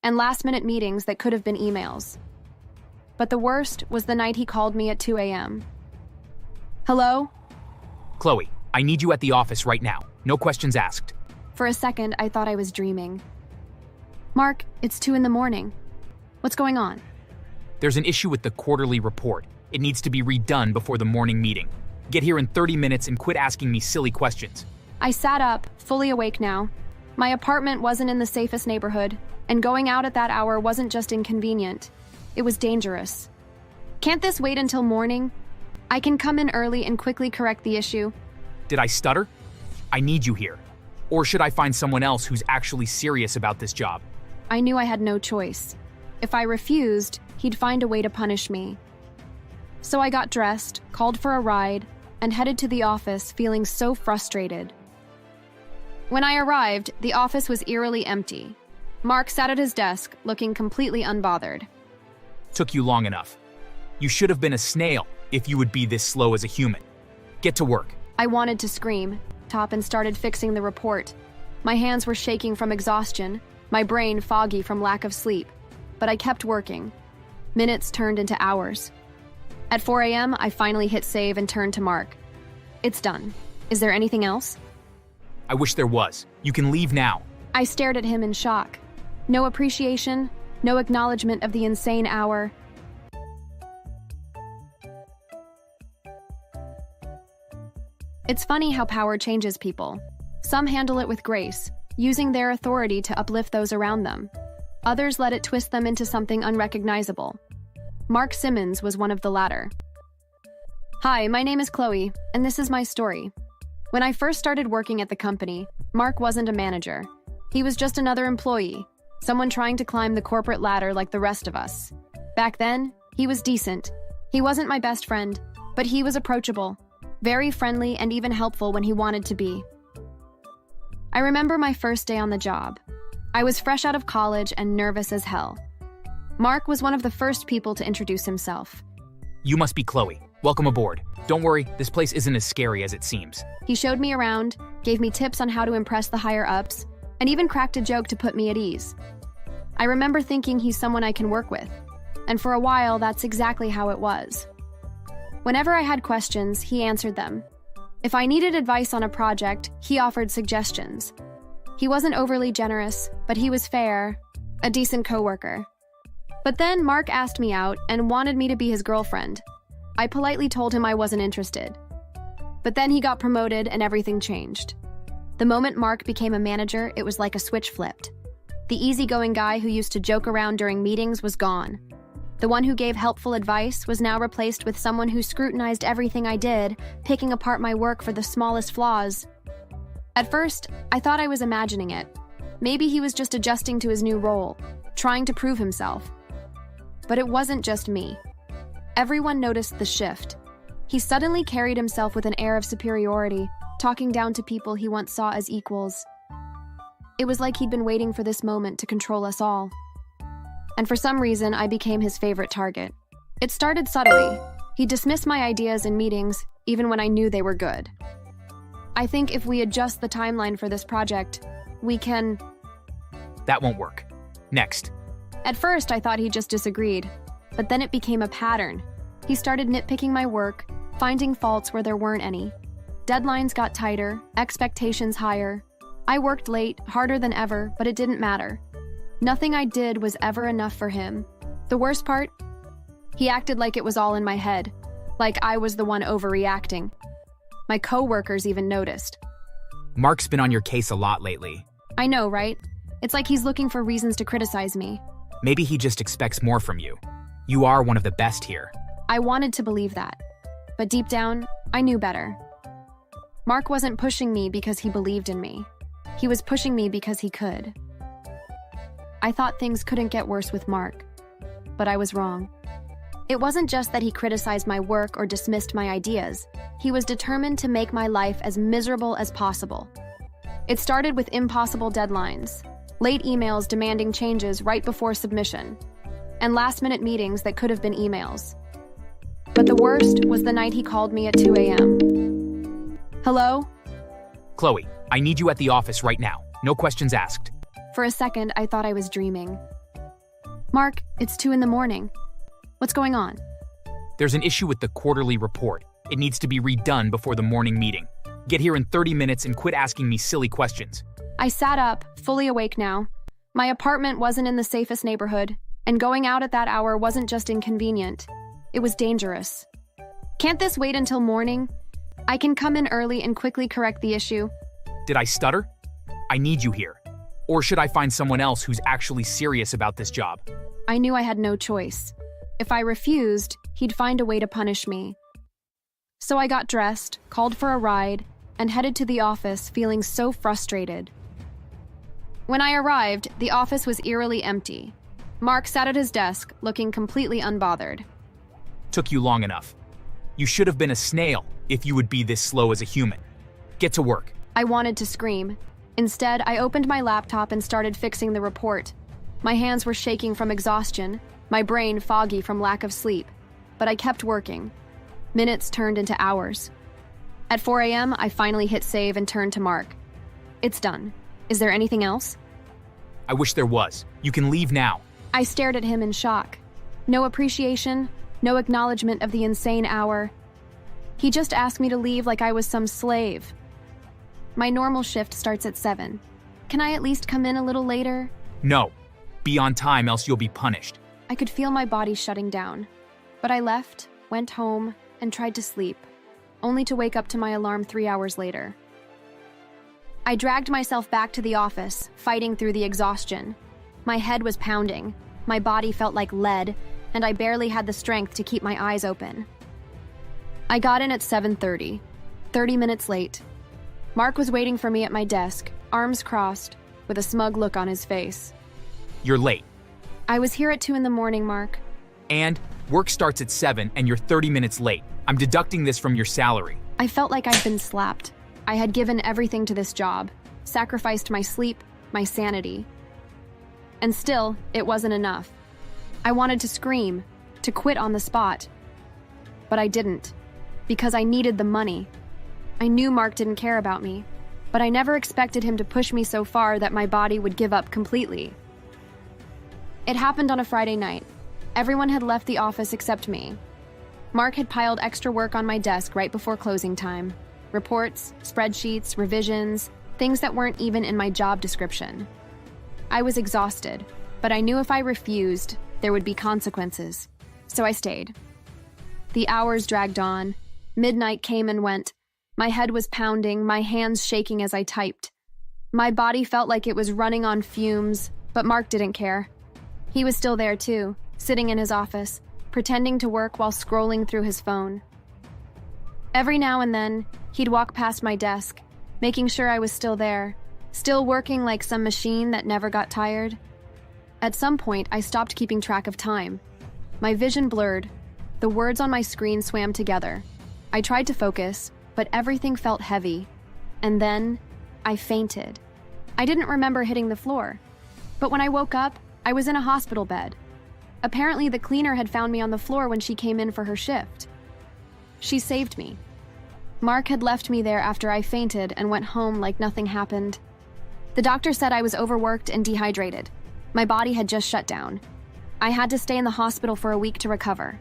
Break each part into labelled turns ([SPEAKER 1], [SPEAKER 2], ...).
[SPEAKER 1] and last-minute meetings that could have been emails. But the worst was the night he called me at 2 a.m. Hello?
[SPEAKER 2] Chloe, I need you at the office right now. No questions asked.
[SPEAKER 1] For a second, I thought I was dreaming. Mark, it's 2 in the morning. What's going on?
[SPEAKER 2] There's an issue with the quarterly report. It needs to be redone before the morning meeting. Get here in 30 minutes and quit asking me silly questions.
[SPEAKER 1] I sat up, fully awake now. My apartment wasn't in the safest neighborhood, and going out at that hour wasn't just inconvenient. It was dangerous. Can't this wait until morning? I can come in early and quickly correct the issue.
[SPEAKER 2] Did I stutter? I need you here. Or should I find someone else who's actually serious about this job?
[SPEAKER 1] I knew I had no choice. If I refused, he'd find a way to punish me. So I got dressed, called for a ride, and headed to the office feeling so frustrated. When I arrived, the office was eerily empty. Mark sat at his desk, looking completely unbothered.
[SPEAKER 2] Took you long enough. You should have been a snail if you would be this slow as a human. Get to work.
[SPEAKER 1] I wanted to scream, and started fixing the report. My hands were shaking from exhaustion, my brain foggy from lack of sleep, but I kept working. Minutes turned into hours. At 4 a.m., I finally hit save and turned to Mark. It's done. Is there anything else?
[SPEAKER 2] I wish there was. You can leave now.
[SPEAKER 1] I stared at him in shock. No appreciation, no acknowledgement of the insane hour. It's funny how power changes people. Some handle it with grace, using their authority to uplift those around them. Others let it twist them into something unrecognizable. Mark Simmons was one of the latter. Hi, my name is Chloe, and this is my story. When I first started working at the company, Mark wasn't a manager. He was just another employee, someone trying to climb the corporate ladder like the rest of us. Back then, he was decent. He wasn't my best friend, but he was approachable, very friendly and even helpful when he wanted to be. I remember my first day on the job. I was fresh out of college and nervous as hell. Mark was one of the first people to introduce himself.
[SPEAKER 2] You must be Chloe. Welcome aboard. Don't worry, this place isn't as scary as it seems.
[SPEAKER 1] He showed me around, gave me tips on how to impress the higher-ups, and even cracked a joke to put me at ease. I remember thinking he's someone I can work with, and for a while, that's exactly how it was. Whenever I had questions, he answered them. If I needed advice on a project, he offered suggestions. He wasn't overly generous, but he was fair, a decent coworker. But then Mark asked me out and wanted me to be his girlfriend. I politely told him I wasn't interested. But then he got promoted and everything changed. The moment Mark became a manager, it was like a switch flipped. The easygoing guy who used to joke around during meetings was gone. The one who gave helpful advice was now replaced with someone who scrutinized everything I did, picking apart my work for the smallest flaws. At first, I thought I was imagining it. Maybe he was just adjusting to his new role, trying to prove himself. But it wasn't just me. Everyone noticed the shift. He suddenly carried himself with an air of superiority, talking down to people he once saw as equals. It was like he'd been waiting for this moment to control us all. And for some reason, I became his favorite target. It started subtly. He dismissed my ideas in meetings, even when I knew they were good. I think if we adjust the timeline for this project, we can...
[SPEAKER 2] That won't work. Next.
[SPEAKER 1] At first, I thought he just disagreed, but then it became a pattern. He started nitpicking my work, finding faults where there weren't any. Deadlines got tighter, expectations higher. I worked late, harder than ever, but it didn't matter. Nothing I did was ever enough for him. The worst part? He acted like it was all in my head, like I was the one overreacting. My coworkers even noticed.
[SPEAKER 2] Mark's been on your case a lot lately.
[SPEAKER 1] I know, right? It's like he's looking for reasons to criticize me.
[SPEAKER 2] Maybe he just expects more from you. You are one of the best here.
[SPEAKER 1] I wanted to believe that, but deep down, I knew better. Mark wasn't pushing me because he believed in me. He was pushing me because he could. I thought things couldn't get worse with Mark, but I was wrong. It wasn't just that he criticized my work or dismissed my ideas. He was determined to make my life as miserable as possible. It started with impossible deadlines, late emails demanding changes right before submission, and last-minute meetings that could have been emails. But the worst was the night he called me at 2 a.m. Hello?
[SPEAKER 2] Chloe, I need you at the office right now. No questions asked.
[SPEAKER 1] For a second, I thought I was dreaming. Mark, it's 2 in the morning. What's going on?
[SPEAKER 2] There's an issue with the quarterly report. It needs to be redone before the morning meeting. Get here in 30 minutes and quit asking me silly questions.
[SPEAKER 1] I sat up, fully awake now. My apartment wasn't in the safest neighborhood, and going out at that hour wasn't just inconvenient. It was dangerous. Can't this wait until morning? I can come in early and quickly correct the issue.
[SPEAKER 2] Did I stutter? I need you here. Or should I find someone else who's actually serious about this job?
[SPEAKER 1] I knew I had no choice. If I refused, he'd find a way to punish me. So I got dressed, called for a ride, and headed to the office feeling so frustrated. When I arrived, the office was eerily empty. Mark sat at his desk, looking completely unbothered.
[SPEAKER 2] Took you long enough. You should have been a snail if you would be this slow as a human. Get to work.
[SPEAKER 1] I wanted to scream. Instead, I opened my laptop and started fixing the report. My hands were shaking from exhaustion, my brain foggy from lack of sleep, but I kept working. Minutes turned into hours. At 4 a.m., I finally hit save and turned to Mark. It's done. Is there anything else?
[SPEAKER 2] I wish there was. You can leave now.
[SPEAKER 1] I stared at him in shock. No appreciation, no acknowledgement of the insane hour. He just asked me to leave like I was some slave. My normal shift starts at 7. Can I at least come in a little later?
[SPEAKER 2] No. Be on time, else you'll be punished.
[SPEAKER 1] I could feel my body shutting down. But I left, went home, and tried to sleep, only to wake up to my alarm 3 hours later. I dragged myself back to the office, fighting through the exhaustion. My head was pounding, my body felt like lead, and I barely had the strength to keep my eyes open. I got in at 7:30, 30 minutes late. Mark was waiting for me at my desk, arms crossed, with a smug look on his face.
[SPEAKER 2] You're late.
[SPEAKER 1] I was here at 2 in the morning, Mark.
[SPEAKER 2] And work starts at 7 and you're 30 minutes late. I'm deducting this from your salary.
[SPEAKER 1] I felt like I'd been slapped. I had given everything to this job, sacrificed my sleep, my sanity. And still, it wasn't enough. I wanted to scream, to quit on the spot. But I didn't, because I needed the money. I knew Mark didn't care about me, but I never expected him to push me so far that my body would give up completely. It happened on a Friday night. Everyone had left the office except me. Mark had piled extra work on my desk right before closing time. Reports, spreadsheets, revisions, things that weren't even in my job description. I was exhausted, but I knew if I refused, there would be consequences. So I stayed. The hours dragged on. Midnight came and went. My head was pounding, my hands shaking as I typed. My body felt like it was running on fumes, but Mark didn't care. He was still there too, sitting in his office, pretending to work while scrolling through his phone. Every now and then, he'd walk past my desk, making sure I was still there, still working like some machine that never got tired. At some point, I stopped keeping track of time. My vision blurred. The words on my screen swam together. I tried to focus, but everything felt heavy. And then, I fainted. I didn't remember hitting the floor. But when I woke up, I was in a hospital bed. Apparently, the cleaner had found me on the floor when she came in for her shift. She saved me. Mark had left me there after I fainted and went home like nothing happened. The doctor said I was overworked and dehydrated. My body had just shut down. I had to stay in the hospital for a week to recover.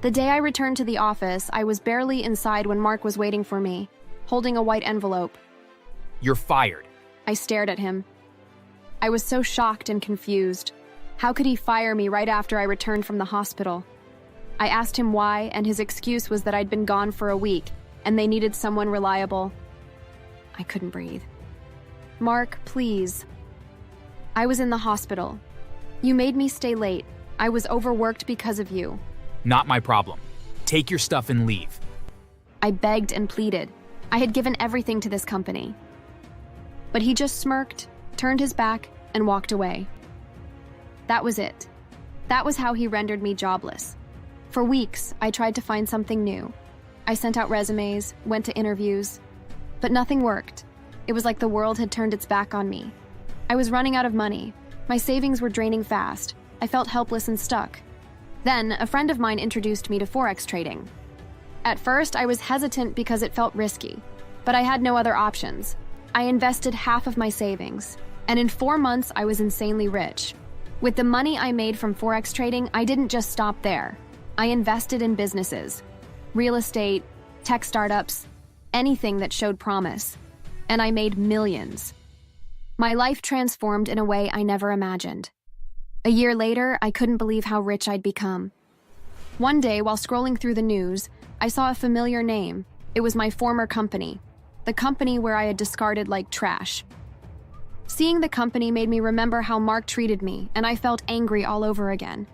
[SPEAKER 1] The day I returned to the office, I was barely inside when Mark was waiting for me, holding a white envelope.
[SPEAKER 2] You're fired.
[SPEAKER 1] I stared at him. I was so shocked and confused. How could he fire me right after I returned from the hospital? I asked him why, and his excuse was that I'd been gone for a week, and they needed someone reliable. I couldn't breathe. Mark, please. I was in the hospital. You made me stay late. I was overworked because of you.
[SPEAKER 2] Not my problem. Take your stuff and leave.
[SPEAKER 1] I begged and pleaded. I had given everything to this company. But he just smirked, turned his back, and walked away. That was it. That was how he rendered me jobless. For weeks, I tried to find something new. I sent out resumes, went to interviews, but nothing worked. It was like the world had turned its back on me. I was running out of money. My savings were draining fast. I felt helpless and stuck. Then, a friend of mine introduced me to Forex trading. At first, I was hesitant because it felt risky, but I had no other options. I invested half of my savings, and in 4 months, I was insanely rich. With the money I made from Forex trading, I didn't just stop there. I invested in businesses, real estate, tech startups, anything that showed promise. And I made millions. My life transformed in a way I never imagined. A year later, I couldn't believe how rich I'd become. One day, while scrolling through the news, I saw a familiar name. It was my former company, the company where I had discarded like trash. Seeing the company made me remember how Mark treated me, and I felt angry all over again.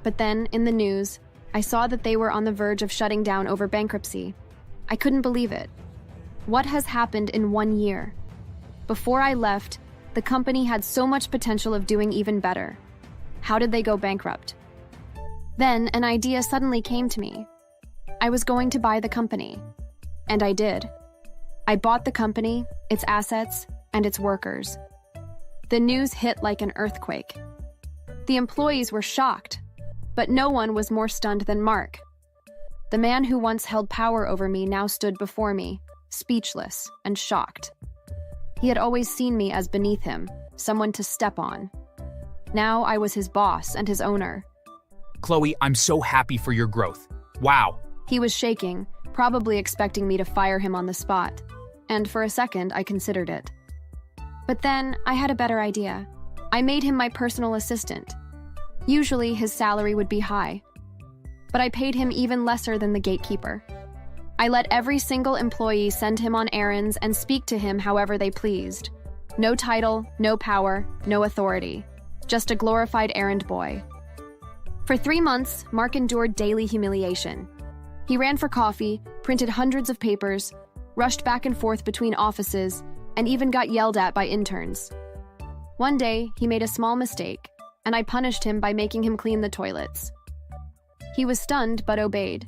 [SPEAKER 1] But then, in the news, I saw that they were on the verge of shutting down over bankruptcy. I couldn't believe it. What has happened in 1 year? Before I left, the company had so much potential of doing even better. How did they go bankrupt? Then, an idea suddenly came to me. I was going to buy the company. And I did. I bought the company, its assets, and its workers. The news hit like an earthquake. The employees were shocked, but no one was more stunned than Mark. The man who once held power over me now stood before me, speechless and shocked. He had always seen me as beneath him, someone to step on. Now I was his boss and his owner.
[SPEAKER 2] Chloe, I'm so happy for your growth. Wow.
[SPEAKER 1] He was shaking, probably expecting me to fire him on the spot. And for a second, I considered it. But then, I had a better idea. I made him my personal assistant. Usually, his salary would be high. But I paid him even lesser than the gatekeeper. I let every single employee send him on errands and speak to him however they pleased. No title, no power, no authority. Just a glorified errand boy. For 3 months, Mark endured daily humiliation. He ran for coffee, printed hundreds of papers, rushed back and forth between offices, and even got yelled at by interns. One day, he made a small mistake, and I punished him by making him clean the toilets. He was stunned but obeyed.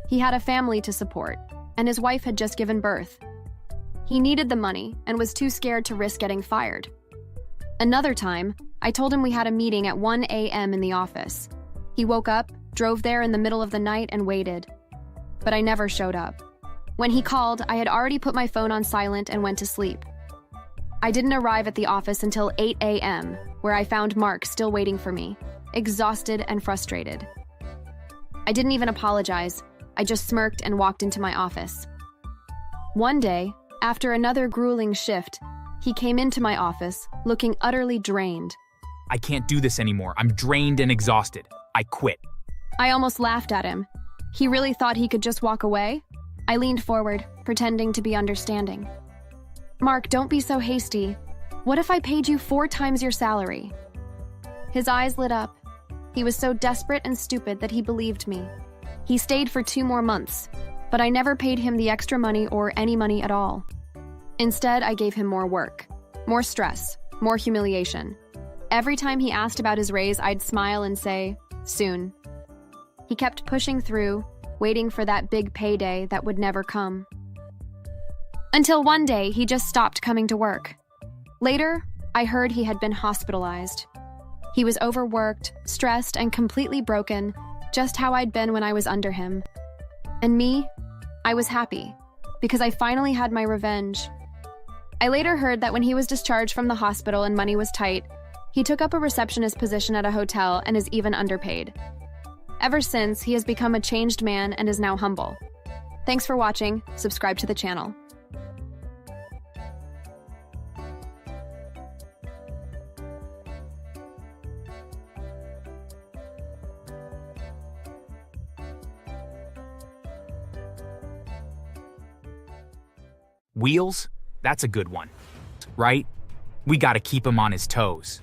[SPEAKER 1] He had a family to support, and his wife had just given birth. He needed the money and was too scared to risk getting fired. Another time, I told him we had a meeting at 1 a.m. in the office. He woke up, drove there in the middle of the night, and waited. But I never showed up. When he called, I had already put my phone on silent and went to sleep. I didn't arrive at the office until 8 a.m., where I found Mark still waiting for me, exhausted and frustrated. I didn't even apologize. I just smirked and walked into my office. One day, after another grueling shift, he came into my office, looking utterly drained.
[SPEAKER 2] I can't do this anymore. I'm drained and exhausted. I quit.
[SPEAKER 1] I almost laughed at him. He really thought he could just walk away? I leaned forward, pretending to be understanding. Mark, don't be so hasty. What if I paid you 4 times your salary? His eyes lit up. He was so desperate and stupid that he believed me. He stayed for 2 more months, but I never paid him the extra money or any money at all. Instead, I gave him more work, more stress, more humiliation. Every time he asked about his raise, I'd smile and say, soon. He kept pushing through, waiting for that big payday that would never come. Until one day, he just stopped coming to work. Later, I heard he had been hospitalized. He was overworked, stressed, and completely broken, just how I'd been when I was under him. And me, I was happy, because I finally had my revenge. I later heard that when he was discharged from the hospital and money was tight, he took up a receptionist position at a hotel and is even underpaid. Ever since, he has become a changed man and is now humble. Thanks for watching. Subscribe to the channel.
[SPEAKER 2] Wheels? That's a good one. Right? We gotta keep him on his toes.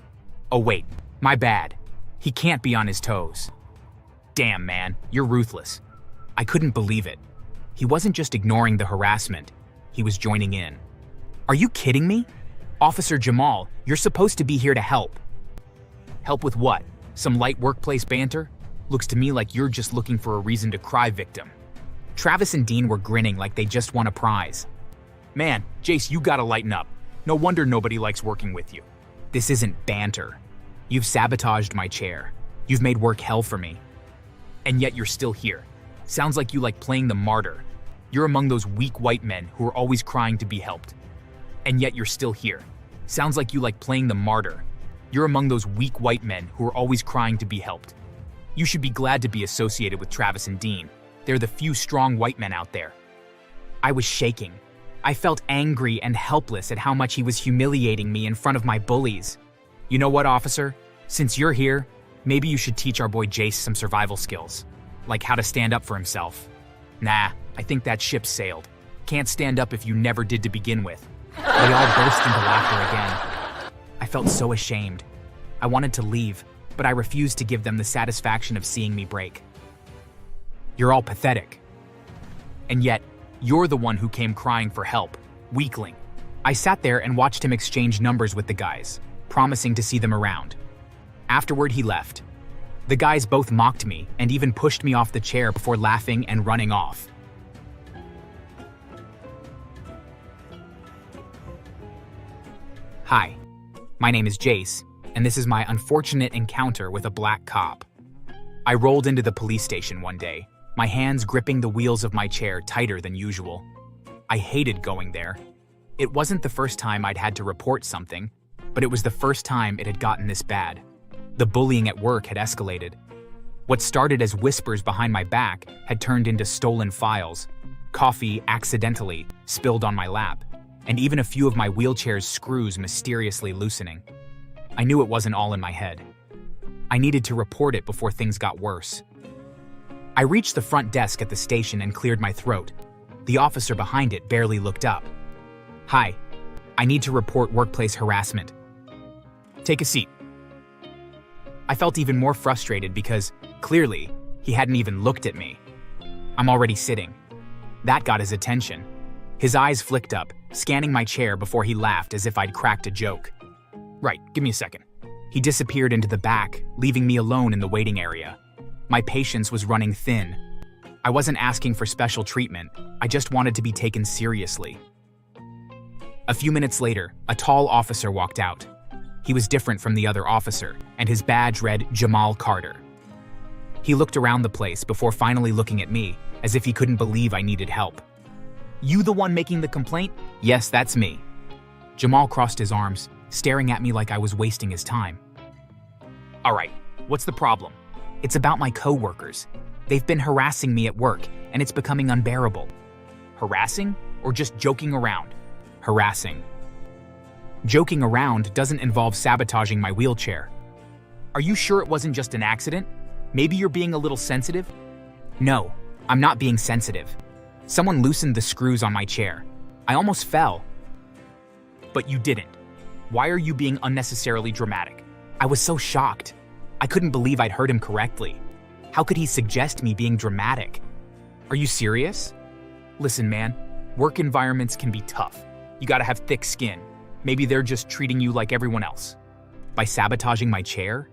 [SPEAKER 2] Oh wait, my bad. He can't be on his toes. Damn, man, you're ruthless. I couldn't believe it. He wasn't just ignoring the harassment, he was joining in. Are you kidding me? Officer Jamal, you're supposed to be here to help. Help with what? Some light workplace banter? Looks to me like you're just looking for a reason to cry victim. Travis and Dean were grinning like they just won a prize. Man, Jace, you gotta lighten up. No wonder nobody likes working with you. This isn't banter. You've sabotaged my chair. You've made work hell for me. And yet you're still here. Sounds like you like playing the martyr. You're among those weak white men who are always crying to be helped. And yet you're still here. Sounds like you like playing the martyr. You're among those weak white men who are always crying to be helped. You should be glad to be associated with Travis and Dean. They're the few strong white men out there. I was shaking. I felt angry and helpless at how much he was humiliating me in front of my bullies. You know what, officer? Since you're here, maybe you should teach our boy Jace some survival skills, like how to stand up for himself. Nah, I think that ship sailed. Can't stand up if you never did to begin with. They all burst into laughter again. I felt so ashamed. I wanted to leave, but I refused to give them the satisfaction of seeing me break. You're all pathetic. And yet, you're the one who came crying for help, weakling. I sat there and watched him exchange numbers with the guys, promising to see them around. Afterward, he left. The guys both mocked me and even pushed me off the chair before laughing and running off. Hi, my name is Jace, and this is my unfortunate encounter with a black cop. I rolled into the police station one day, my hands gripping the wheels of my chair tighter than usual. I hated going there. It wasn't the first time I'd had to report something, but it was the first time it had gotten this bad. The bullying at work had escalated. What started as whispers behind my back had turned into stolen files, coffee accidentally spilled on my lap, and even a few of my wheelchair's screws mysteriously loosening. I knew it wasn't all in my head. I needed to report it before things got worse. I reached the front desk at the station and cleared my throat. The officer behind it barely looked up. Hi, I need to report workplace harassment. Take a seat. I felt even more frustrated because, clearly, he hadn't even looked at me. I'm already sitting. That got his attention. His eyes flicked up, scanning my chair before he laughed as if I'd cracked a joke. Right, give me a second. He disappeared into the back, leaving me alone in the waiting area. My patience was running thin. I wasn't asking for special treatment, I just wanted to be taken seriously. A few minutes later, a tall officer walked out. He was different from the other officer, and his badge read Jamal Carter. He looked around the place before finally looking at me, as if he couldn't believe I needed help. You the one making the complaint? Yes, that's me. Jamal crossed his arms, staring at me like I was wasting his time. All right, what's the problem? It's about my coworkers. They've been harassing me at work, and it's becoming unbearable. Harassing or just joking around? Harassing. Joking around doesn't involve sabotaging my wheelchair. Are you sure it wasn't just an accident? Maybe you're being a little sensitive? No, I'm not being sensitive. Someone loosened the screws on my chair. I almost fell. But you didn't. Why are you being unnecessarily dramatic? I was so shocked. I couldn't believe I'd heard him correctly. How could he suggest me being dramatic? Are you serious? Listen, man, work environments can be tough. You gotta have thick skin. Maybe they're just treating you like everyone else. By sabotaging my chair?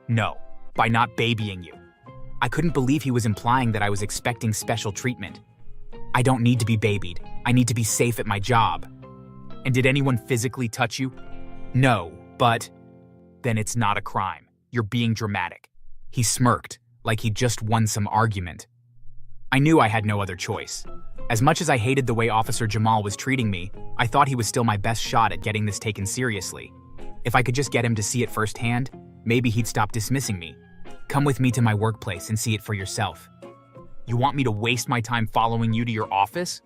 [SPEAKER 2] No, by not babying you. I couldn't believe he was implying that I was expecting special treatment. I don't need to be babied. I need to be safe at my job. And did anyone physically touch you? No, but then it's not a crime. You're being dramatic. He smirked, like he'd just won some argument. I knew I had no other choice. As much as I hated the way Officer Jamal was treating me, I thought he was still my best shot at getting this taken seriously. If I could just get him to see it firsthand, maybe he'd stop dismissing me. Come with me to my workplace and see it for yourself. You want me to waste my time following you to your office?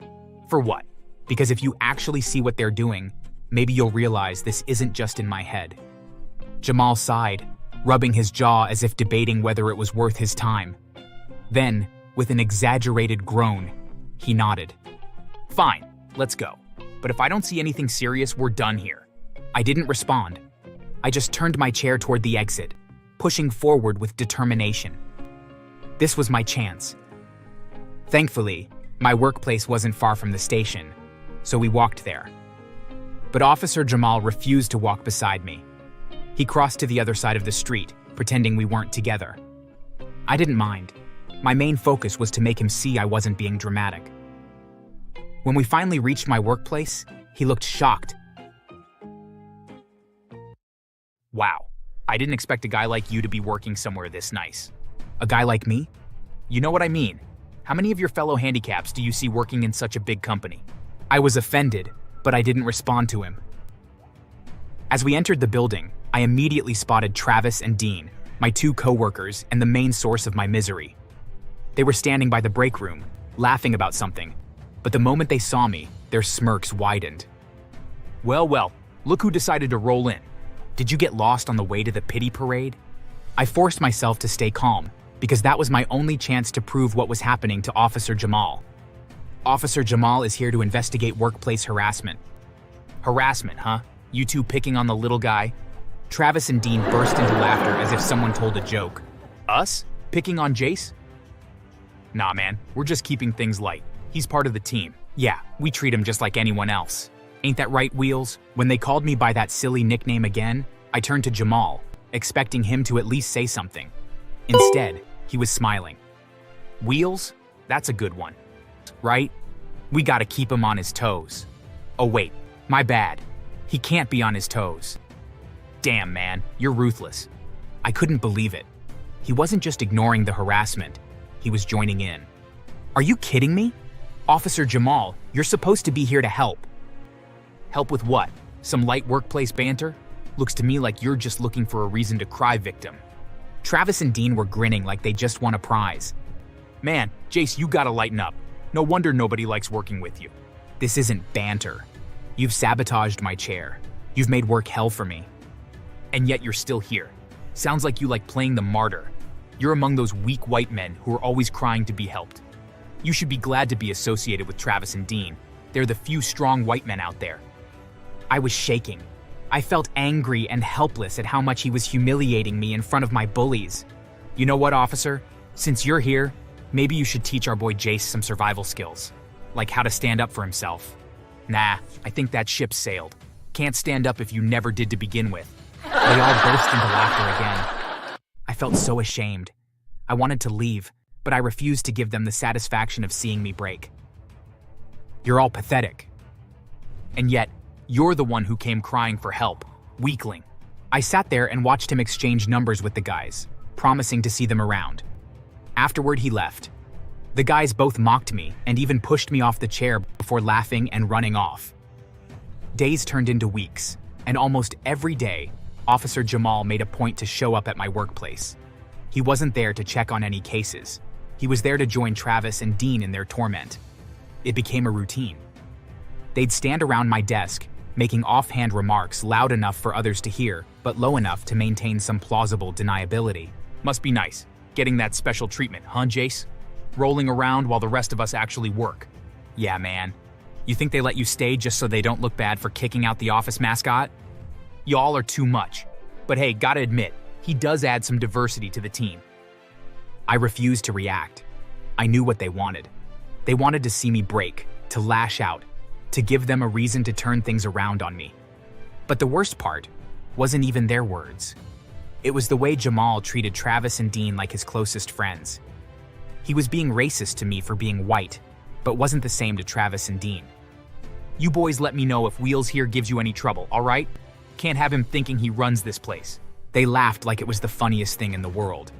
[SPEAKER 2] For what? Because if you actually see what they're doing, maybe you'll realize this isn't just in my head. Jamal sighed, rubbing his jaw as if debating whether it was worth his time. Then, with an exaggerated groan, he nodded. Fine, let's go. But if I don't see anything serious, we're done here. I didn't respond. I just turned my chair toward the exit, pushing forward with determination. This was my chance. Thankfully, my workplace wasn't far from the station, so we walked there. But Officer Jamal refused to walk beside me. He crossed to the other side of the street, pretending we weren't together. I didn't mind. My main focus was to make him see I wasn't being dramatic. When we finally reached my workplace, he looked shocked. Wow, I didn't expect a guy like you to be working somewhere this nice. A guy like me? You know what I mean. How many of your fellow handicaps do you see working in such a big company? I was offended, but I didn't respond to him. As we entered the building, I immediately spotted Travis and Dean, my two coworkers and the main source of my misery. They were standing by the break room, laughing about something, but the moment they saw me, their smirks widened. Well, look who decided to roll in. Did you get lost on the way to the pity parade? I forced myself to stay calm, because that was my only chance to prove what was happening to Officer Jamal. Officer Jamal is here to investigate workplace harassment. Harassment, huh? You two picking on the little guy? Travis and Dean burst into laughter as if someone told a joke. Us? Picking on Jace? Nah, man, we're just keeping things light. He's part of the team. Yeah, we treat him just like anyone else. Ain't that right, Wheels? When they called me by that silly nickname again, I turned to Jamal, expecting him to at least say something. Instead, he was smiling. Wheels? That's a good one. Right? We gotta keep him on his toes. Oh wait, my bad. He can't be on his toes. Damn, man, you're ruthless. I couldn't believe it. He wasn't just ignoring the harassment, he was joining in. Are you kidding me? Officer Jamal, you're supposed to be here to help. Help with what? Some light workplace banter? Looks to me like you're just looking for a reason to cry victim. Travis and Dean were grinning like they just won a prize. Man, Jace, you gotta lighten up. No wonder nobody likes working with you. This isn't banter. You've sabotaged my chair. You've made work hell for me. And yet you're still here. Sounds like you like playing the martyr. You're among those weak white men who are always crying to be helped. You should be glad to be associated with Travis and Dean. They're the few strong white men out there. I was shaking. I felt angry and helpless at how much he was humiliating me in front of my bullies. You know what, officer? Since you're here, maybe you should teach our boy Jace some survival skills, like how to stand up for himself. Nah, I think that ship sailed. Can't stand up if you never did to begin with. They all burst into laughter again. I felt so ashamed. I wanted to leave, but I refused to give them the satisfaction of seeing me break. You're all pathetic. And yet, you're the one who came crying for help, weakling. I sat there and watched him exchange numbers with the guys, promising to see them around. Afterward, he left. The guys both mocked me and even pushed me off the chair before laughing and running off. Days turned into weeks, and almost every day, Officer Jamal made a point to show up at my workplace. He wasn't there to check on any cases. He was there to join Travis and Dean in their torment. It became a routine. They'd stand around my desk, making offhand remarks loud enough for others to hear, but low enough to maintain some plausible deniability. Must be nice, getting that special treatment, huh, Jace? Rolling around while the rest of us actually work. Yeah, man. You think they let you stay just so they don't look bad for kicking out the office mascot? Y'all are too much. But hey, gotta admit, he does add some diversity to the team. I refused to react. I knew what they wanted. They wanted to see me break, to lash out, to give them a reason to turn things around on me. But the worst part wasn't even their words. It was the way Jamal treated Travis and Dean like his closest friends. He was being racist to me for being white, but wasn't the same to Travis and Dean. You boys let me know if Wheels here gives you any trouble, all right? Can't have him thinking he runs this place. They laughed like it was the funniest thing in the world.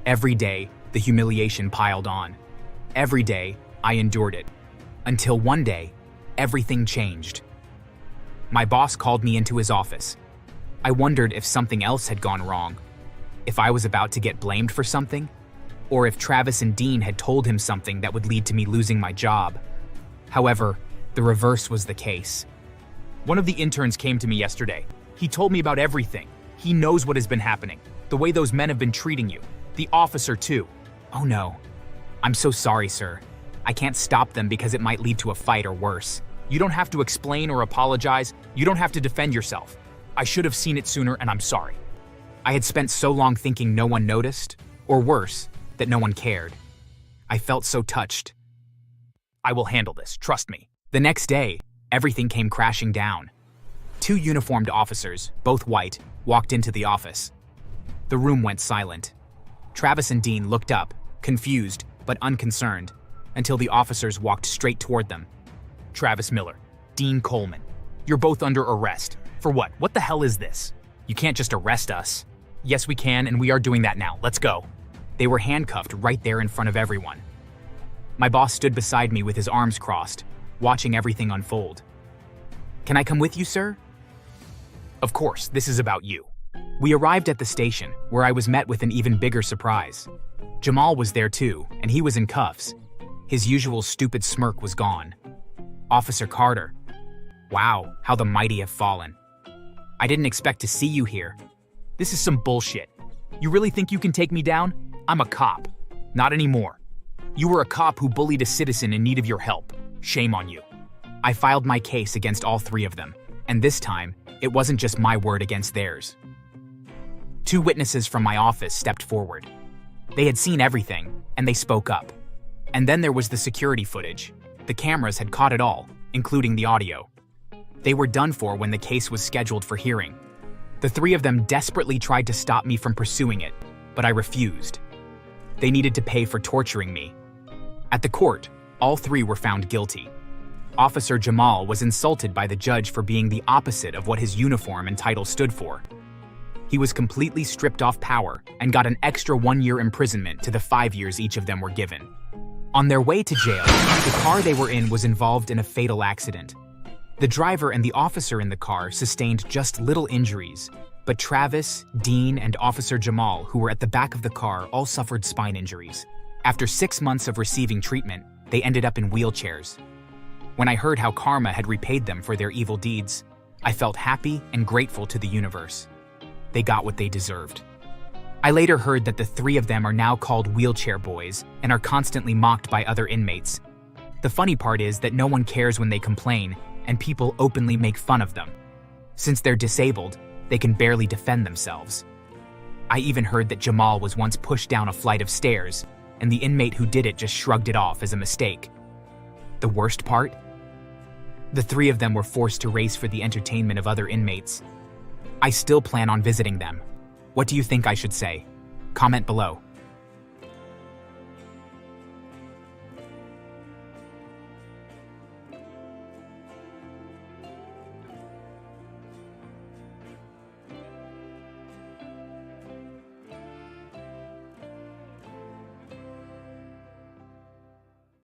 [SPEAKER 2] Every day, the humiliation piled on. Every day, I endured it. Until one day, everything changed. My boss called me into his office. I wondered if something else had gone wrong, if I was about to get blamed for something, or if Travis and Dean had told him something that would lead to me losing my job. However, the reverse was the case. One of the interns came to me yesterday. He told me about everything. He knows what has been happening, the way those men have been treating you, the officer too. Oh no. I'm so sorry, sir. I can't stop them because it might lead to a fight or worse. You don't have to explain or apologize. You don't have to defend yourself. I should have seen it sooner, and I'm sorry. I had spent so long thinking no one noticed, or worse, that no one cared. I felt so touched. I will handle this, trust me. The next day, everything came crashing down. Two uniformed officers, both white, walked into the office. The room went silent. Travis and Dean looked up, confused but unconcerned, until the officers walked straight toward them. Travis Miller, Dean Coleman, you're both under arrest. For what? What the hell is this? You can't just arrest us. Yes, we can, and we are doing that now. Let's go. They were handcuffed right there in front of everyone. My boss stood beside me with his arms crossed, watching everything unfold. Can I come with you, sir? Of course, this is about you. We arrived at the station, where I was met with an even bigger surprise. Jamal was there too, and he was in cuffs. His usual stupid smirk was gone. Officer Carter. Wow, how the mighty have fallen. I didn't expect to see you here. This is some bullshit. You really think you can take me down? I'm a cop. Not anymore. You were a cop who bullied a citizen in need of your help. Shame on you. I filed my case against all three of them, and this time, it wasn't just my word against theirs. 2 witnesses from my office stepped forward. They had seen everything, and they spoke up. And then there was the security footage. The cameras had caught it all, including the audio. They were done for when the case was scheduled for hearing. The 3 of them desperately tried to stop me from pursuing it, but I refused. They needed to pay for torturing me. At the court, all 3 were found guilty. Officer Jamal was insulted by the judge for being the opposite of what his uniform and title stood for. He was completely stripped off power and got an extra 1-year imprisonment to the 5 years each of them were given. On their way to jail, the car they were in was involved in a fatal accident. The driver and the officer in the car sustained just little injuries, but Travis, Dean, and Officer Jamal, who were at the back of the car, all suffered spine injuries. After 6 months of receiving treatment, they ended up in wheelchairs. When I heard how karma had repaid them for their evil deeds, I felt happy and grateful to the universe. They got what they deserved. I later heard that the 3 of them are now called wheelchair boys and are constantly mocked by other inmates. The funny part is that no one cares when they complain, and people openly make fun of them. Since they're disabled, they can barely defend themselves. I even heard that Jamal was once pushed down a flight of stairs, and the inmate who did it just shrugged it off as a mistake. The worst part? The 3 of them were forced to race for the entertainment of other inmates. I still plan on visiting them. What do you think I should say? Comment below.